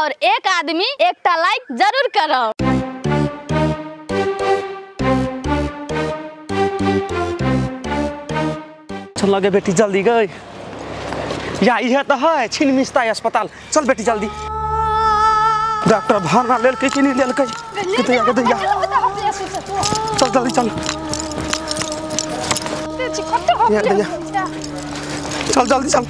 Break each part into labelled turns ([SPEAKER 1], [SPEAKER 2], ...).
[SPEAKER 1] और एक आदमी एकटा लाइक जरूर करो।
[SPEAKER 2] चल लगे बेटी जल्दी गई या यह तो है छीन मिस्ता अस्पताल। चल बेटी जल्दी। डॉक्टर भरना लेल के कि नहीं लेल के तो या चल जल्दी चल चल जल्दी चल।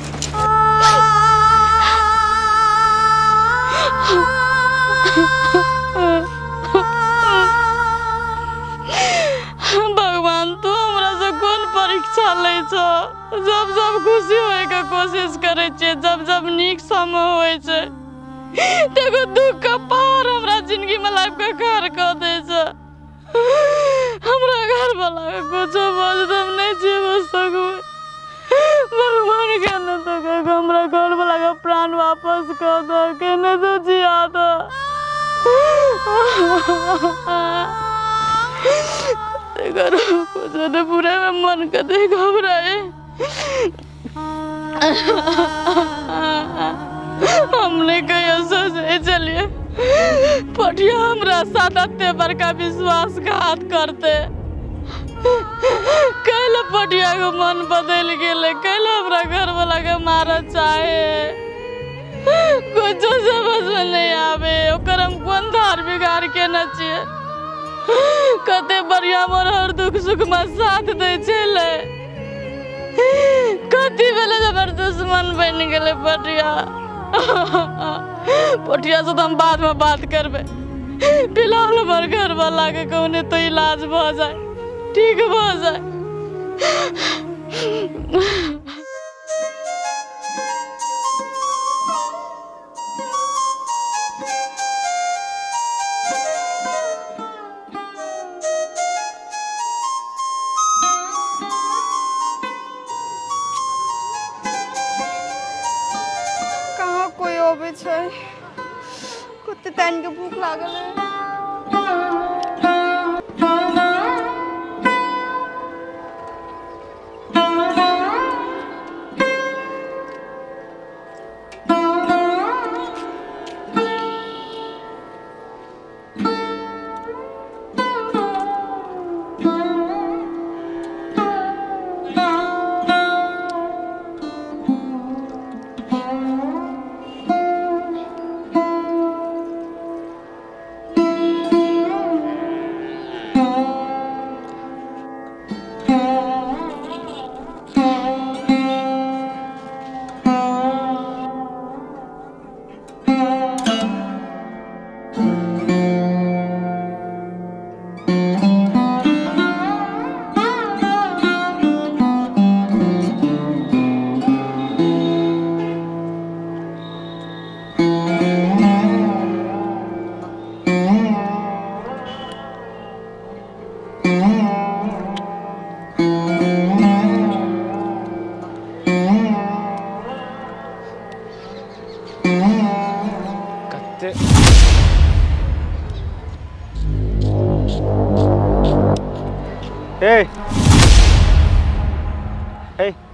[SPEAKER 3] भगवान तू हमरा से कौन परीक्षा ले छ? जब जब खुशी होए के कोशिश करे छे, जब जब नीक समय होए छे, देखो दुख का पार हमरा जिंदगी में लाइफ का घर कर दे छ। हमरा घर वाला के कुछ बजदम नहीं जीव सकू। भगवान के न तो के हमरा घर वाला का प्राण वापस कर दो, के न तो जिया दो। करो कुछ न पूरे में मन कदे घबराए। हमने कहीं सोचे चलिए पटिया हमरा साथ अत्ते बड़का विश्वासघात करते। कल पटिया को मन बदल गए, कल हमरा घर वाला के मारा चाहे। कुछ समझ में नहीं आवे ओकर हम कौन धार बिगाड़ के न छिए। कते बढ़िया मोर हर दुख सुख में साथ दे छले, कति बेले जबर दुश्मन बन गेले पटिया। पटिया से तो हम बाद में बात करबे। फिलहाल हमारे घर वाला के कौने तो इलाज हो जाए, ठीक हो जाए। कुत्ते तैन के भूख लागल है।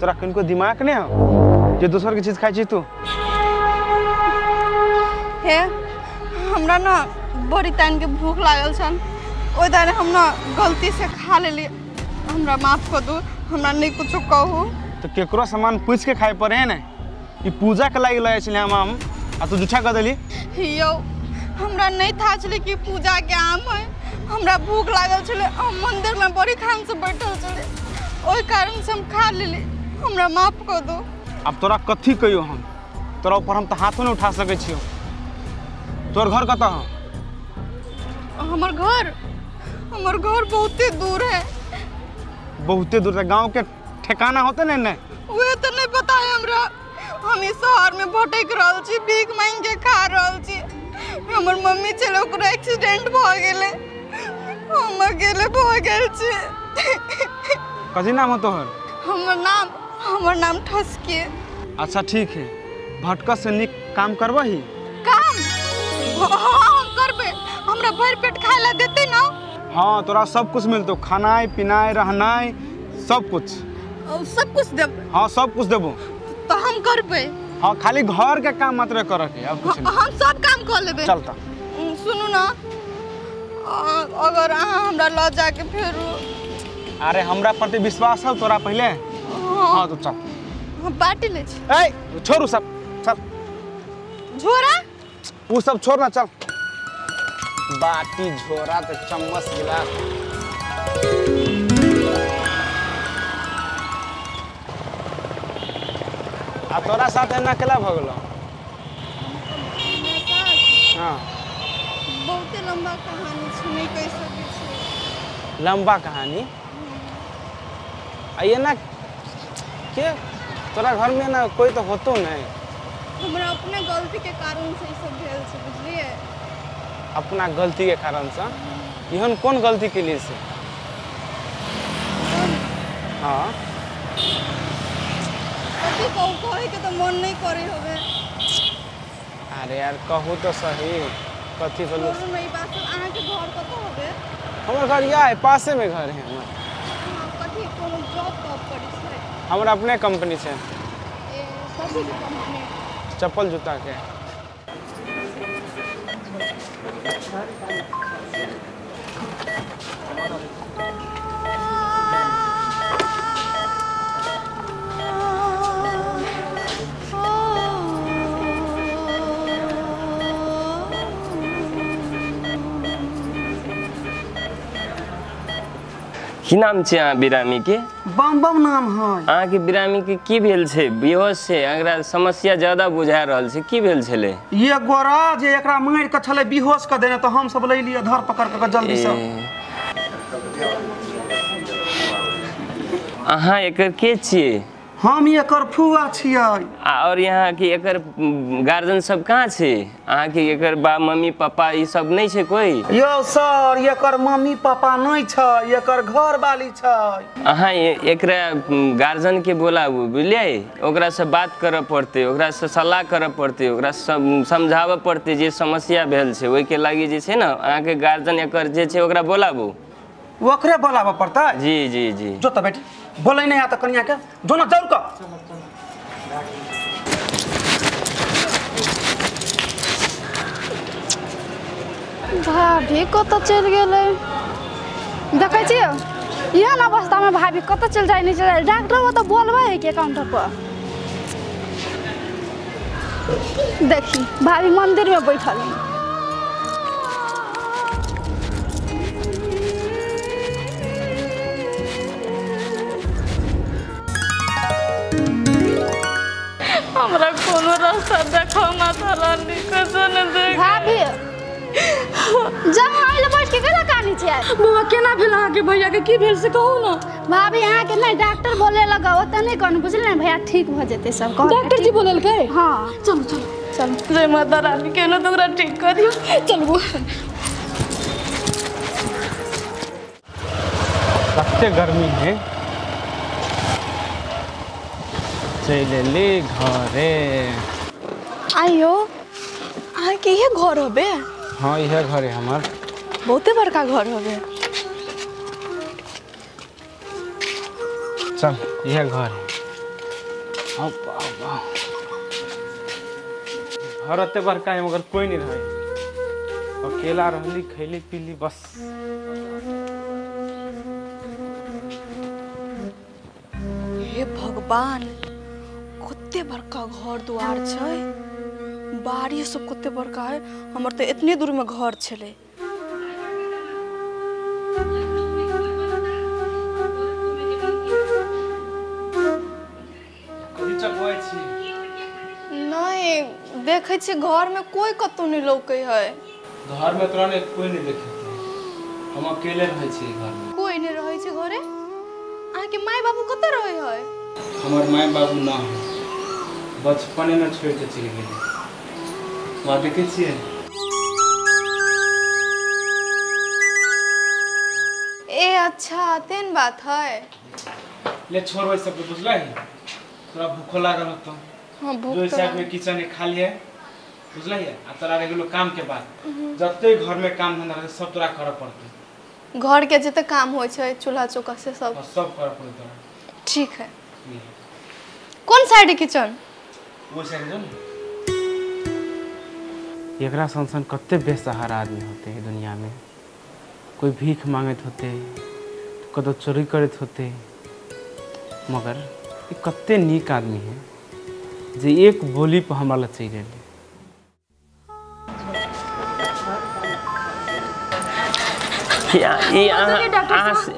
[SPEAKER 2] तोरा कनको दिमाग नहीं हो जे दूसर के चीज खाई छी तू?
[SPEAKER 4] हे हमरा ना बड़ी टाइम के भूख लागल छन, ओइ दाने हम ना गलती से खा लेली। हमरा माफ कर दो, हमरा नहीं कुछ कहू।
[SPEAKER 2] तो केकरो सामान पूछ के खाए पड़े है ना? ई पूजा के लागि लाए छले हम आ तू जुठा कर देली।
[SPEAKER 4] यो हमरा नहीं था छले कि पूजा के आम है। हमरा भूख लागल छले, हम मंदिर में बड़ी खान से बैठल छले, ओइ कारण से हम खा लेली। हमरा माफ कर दो।
[SPEAKER 2] अब तोरा कथी कहियो हम? तोरा ऊपर हम तो हाथों नहीं उठा सके छियो। तोर घर कत हो?
[SPEAKER 4] हमर घर बहुते दूर है।
[SPEAKER 2] बहुते दूर? गांव के ठिकाना होते नहीं ने?
[SPEAKER 4] वे तो नहीं पता है हमरा। हम इस शहर में भटक रहल छी, भीख मांग के खा रहल छी। हमर मम्मी चलो ओकरा एक्सीडेंट भ गेले, हम अकेले भ गेल छी।
[SPEAKER 2] कथी नाम हो तोहर?
[SPEAKER 4] हमर नाम ठसके।
[SPEAKER 2] अच्छा ठीक है, भटका से निक काम करबही?
[SPEAKER 4] काम? हाँ करबे। हमरा भर पेट खाए ला देते ना?
[SPEAKER 2] हाँ तोरा सब कुछ मिलतो, खानाई पिनाई रहनाई सब कुछ।
[SPEAKER 4] सब कुछ देब?
[SPEAKER 2] हाँ सब कुछ देबो।
[SPEAKER 4] तो हम करबे।
[SPEAKER 5] हाँ खाली घर के काम मात्र कर के अब कुछ नहीं।
[SPEAKER 4] हम सब काम कर लेबे।
[SPEAKER 5] चलता
[SPEAKER 4] सुनू ना, अगर अहाँ हमरा ल जाके फिर
[SPEAKER 5] अरे हमरा प्रति विश्वास है तोरा पहले। हाँ तो चल
[SPEAKER 4] हम बाटी ले छी।
[SPEAKER 5] ए छोड़ू सब चल
[SPEAKER 4] झोरा
[SPEAKER 5] वो सब छोड़ ना चल। बाटी झोरा तो चम्मच गिलास आ तोरा साथ एना केला भगलो। हाँ
[SPEAKER 4] बहुते लंबा कहानी छै, नहीं कह सकै छी।
[SPEAKER 5] लंबा कहानी आइए ना के तोरा घर में ना कोई तो होतो नहीं।
[SPEAKER 4] हमरा अपने गलती के कारण से ई सब भेल छै, बुझलिए।
[SPEAKER 5] अपना गलती के कारण से इहन कौन गलती के लिए से? हाँ
[SPEAKER 4] कथी कहू, कहे के तो मन नहीं करे होबे।
[SPEAKER 5] अरे यार कहू तो सही कथी बोलू।
[SPEAKER 4] छोड़ू नहीं बात, अहाँ के घर कतौ होबे?
[SPEAKER 5] हमार घर यहाँ है, पासे में घर है हमार।
[SPEAKER 4] हाँ, कथी कोनो जॉब तॉब करी छै?
[SPEAKER 5] हमारा अपने कंपनी से
[SPEAKER 4] ए कथी के कंपनी?
[SPEAKER 5] चप्पल जूता के।
[SPEAKER 6] की नाम छै अहाँ बिरामी के?
[SPEAKER 2] बम बम नाम है।
[SPEAKER 6] अहाँ के बिरामी के की भेल छै? बेहोश छै, एकरा समस्या ज्यादा बुझा रहल छै, की भेल छले?
[SPEAKER 2] ये गोरा जे एकरा मार के छले बेहोश कर देने तो हम सब ले लिए धर पकड़ के जल्दी से।
[SPEAKER 6] अहाँ एकर के छियै?
[SPEAKER 2] हम एकर फुआ छियै।
[SPEAKER 6] और यहाँ के एकर गार्जियन सब कहाँ छै? अहाँ के एकर बा मम्मी पापा ई सब नहीं छै कोई?
[SPEAKER 2] यो सर एकर मम्मी पापा नहीं छै, एकर घर वाली छै।
[SPEAKER 6] अहाँ एकरा गार्जियन के बोलाबू, बुझलिए? ओकरा से बात करऽ पड़ते, ओकरा से सलाह करऽ पड़ते, ओकरा समझावऽ पड़ते जे समस्या भेल छै। ओहि के लागि जे छै ना अहाँ के गार्जियन एकर जे छै ओकरा बोलाबू।
[SPEAKER 2] ओकरे बोलाबऽ पड़ता?
[SPEAKER 6] जी जी जी।
[SPEAKER 2] जो तो बेटी बोले नहीं आता कन्या के, जो ना जरूर का।
[SPEAKER 1] भाभी कतऽ चलि गेलै? देखै छियै एहन अवस्था में भाभी कतऽ चलि जाइ, नहीं चलि जाइ। डॉक्टर तो बोलबै है के काउंटर पर। देखी भाभी मंदिर में बैठल है।
[SPEAKER 3] हमरा कोनो रास्ता देखाओ माता रानी, कैसे न देख।
[SPEAKER 1] भाभी जहाँ आइले बैठ के केला कहानी छै?
[SPEAKER 3] बुआ केना भेल अहाँ के भैया के? की भेल से कहू ना।
[SPEAKER 1] भाभी यहाँ के नहीं डॉक्टर बोले लगा ओतऽ नहीं कहू, बुझले ना भैया ठीक भ जेते सब।
[SPEAKER 3] डॉक्टर जी बोलल के?
[SPEAKER 1] हाँ
[SPEAKER 3] चलो चलो चलो। जय माता रानी, केना तो ओकरा ठीक कर दियो। चलबो
[SPEAKER 5] कते गर्मी है। चले ले घरे।
[SPEAKER 3] आइयो अहाँ के ये घर होबे?
[SPEAKER 5] हाँ यह घर है हमार।
[SPEAKER 3] बहुते बड़का घर होबे।
[SPEAKER 5] चल यह घर है। घर अते बड़का है मगर कोई नहीं रहे, अकेला रहली खैली पीली बस।
[SPEAKER 3] हे भगवान, कते बड़का घर द्वार छै, बाड़ी सब कते बड़का है। हमर तो इतने दूर में घर छले। नहीं देखे छी घर में कोई कतौ नहीं लौके है।
[SPEAKER 5] घर में तोरा ने कोई नहीं देखे, हम अकेले रहे छी घर में।
[SPEAKER 3] कोई नहीं रहे छै घरे? अहाँ के माय बाबू कतौ रहे है?
[SPEAKER 5] हमार माय बाबू ना है, बचपने में छोड़ के चले गए। वहाँ देखे छिए?
[SPEAKER 3] ए अच्छा तेन बात है।
[SPEAKER 5] ले छोड़ वही सब बुझला है। तोरा भूखो लागल होतो।
[SPEAKER 3] हाँ भूख
[SPEAKER 5] जो हिसाब में किचन में खा लिए बुझला है। आ तोरा रेगुलो काम के बाद जते घर में काम धंधा रहे सब तोरा करऽ पड़ते।
[SPEAKER 3] घर के जते काम होय छै चूल्हा चौका से सब
[SPEAKER 5] सब करऽ पड़ते तोरा।
[SPEAKER 3] ठीक है। कौन साइड है किचन?
[SPEAKER 5] वो साइड जो एकरा संसन कत्ते बेसहारा आदमी होते हैं दुनिया में। कोई भीख मांगत होते, कदो चोरी करत होते, मगर ये कत्ते नीक आदमी है जे एक बोली पर हमारा चाहिए।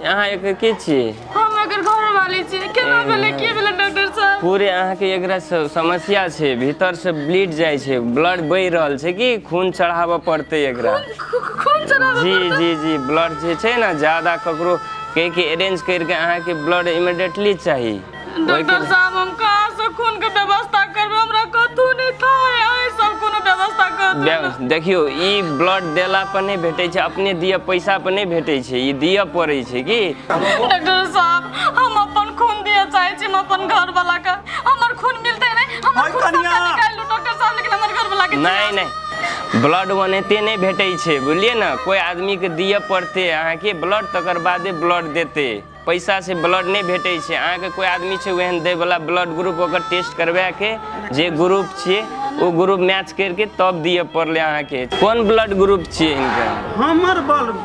[SPEAKER 6] अहाँ के छियै?
[SPEAKER 3] हम एकर घर वाली छी। केना भेलै की भेलै डॉक्टर साहब?
[SPEAKER 6] पूरे अहाँ के एकरा समस्या छै, भीतर से ब्लीड जाय छै, ब्लड बहि रहल छै कि खून चढ़ाबऽ पड़तै एकरा।
[SPEAKER 3] खून चढ़ाबऽ?
[SPEAKER 6] जी जी जी, ब्लड जे छै ना ज्यादा ककरो कह के अरेंज करके अहाँ के ब्लड इमीडिएटली चाहिए।
[SPEAKER 3] डॉक्टर साहब हम कहाँ से खून के व्यवस्था करबै? हमरा कतौ नहीं था, अहीं सब कोनो व्यवस्था कर दो।
[SPEAKER 6] देखियो ई ब्लड देला पर नहीं भेटै छै, अपने दिया पैसा पर नहीं भेटै छै, ई दिया पड़ै छै कि।
[SPEAKER 3] डॉक्टर साहब हम अपन खून दिया चाहे छी, हम अपन घर वाला का हमर खून मिलते नहीं, हमर खून निकाल लो डॉक्टर साहब, लेकिन हमर घर वाला के
[SPEAKER 6] नहीं ब्लड वनेते नहीं भेटै छै, बुझलिए ना। कोई आदमी के दिया पड़ते अहाँ के ब्लड, तकर बादे ब्लड देते। पैसा से ब्लड नहीं भेटै छै। अहाँ के कोई आदमी छै ओहन दे वाला ब्लड ग्रुप, ओकर टेस्ट करबा के जे ग्रुप छियै वो ग्रुप मैच करके तब दिए पड़ले। अहाँ के कोन ब्लड ग्रुप छियै हिनका?
[SPEAKER 2] हमर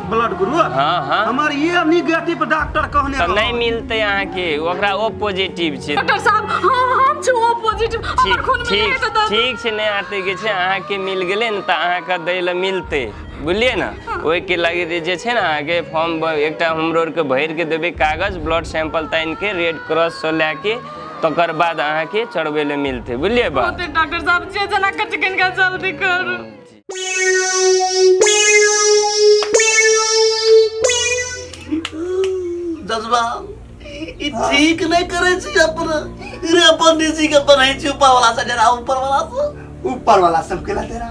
[SPEAKER 2] ब्लड ग्रुप।
[SPEAKER 6] हाँ हाँ,
[SPEAKER 2] हमर ये निगेटिव डॉक्टर कहने
[SPEAKER 6] तो नहीं मिलते अहाँ के, ओकरा ओ पॉजिटिव छै।
[SPEAKER 3] डॉक्टर साहब हम छी ओ पॉजिटिव, हमर खून मिले त
[SPEAKER 6] ठीक छै, नहीं आते के छै अहाँ के मिल गेले न, त अहाँ के दै ल मिलते, बुझलिए ना। ओहि के लगे जे छै ना अहाँ के फॉर्म एकटा हमरो के भर के देबे कागज, ब्लड सैंपल तान के रेड क्रॉस से लेके तकर बाद अहाँ के चढ़बे ले मिलते, बुझलिए बा।
[SPEAKER 3] डॉक्टर साहब जे जना कर चिकन का जल्दी करू।
[SPEAKER 7] जज्बा ई ठीक नहीं करे छी अपना, रे अपन निजी के बनाई छी ऊपर वाला से जरा ऊपर वाला सब केला तेरा।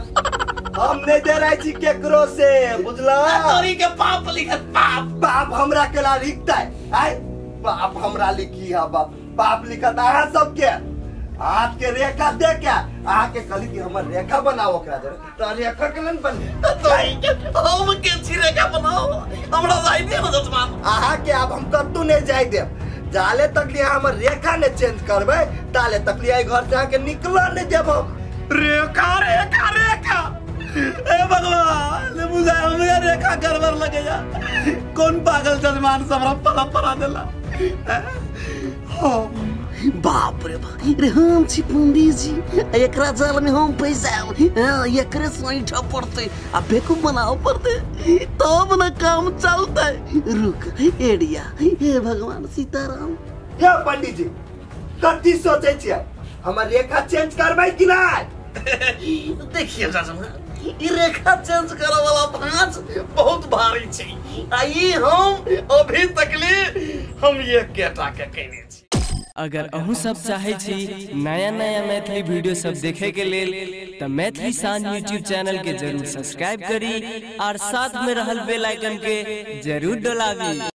[SPEAKER 7] हम नहीं दे रहे छी केकरो से, बुझला? तोरी के पाप लिखत, पाप हमरा केला लिखता है। आय पाप हमरा लिखी है, पाप लिखत आहा सब के हाथ के रेखा दे के आहा के कली की हमर रेखा बनाओ ओकरा दे, त रेखा केलन बन तो हम के छी रेखा बनाओ हमरा जाई दे जजमान। आहा के अब हम कत्तू नहीं जाई दे, जाले तक लिए हमर रेखा ने चेंज करबे, ताले तक लिए घर से आके निकला नहीं देबो। रेखा रेखा रेखा ए भगवान ले बुझा हमरा रेखा गड़बड़ लगे जा। कौन पागल जजमान सबरा पला पला देला। बाप रे बाप रे, हम छी पंडित जी, एकरा जाल में हम पैसा एकरे सैठा पड़ते आ बेकूफ बनाओ पड़ते, तब ना काम चलता है। रुक एडिया, हे भगवान सीताराम। हे पंडित जी कथी सोचे छियै, हमर रेखा चेंज करबै कि नहीं? देखिए जजमान ई रेखा चेंज करे वाला भांज बहुत भारी छै, आई हम अभी तकले हम ये केटा के कहने छी।
[SPEAKER 8] अगर अहू सब चाहे छी नया नया मैथिली वीडियो सब देखे के लेल त मैथिली शान यूट्यूब चैनल के जरूर सब्सक्राइब करी और साथ में रहल बेल आइकन के जरूर दबावी।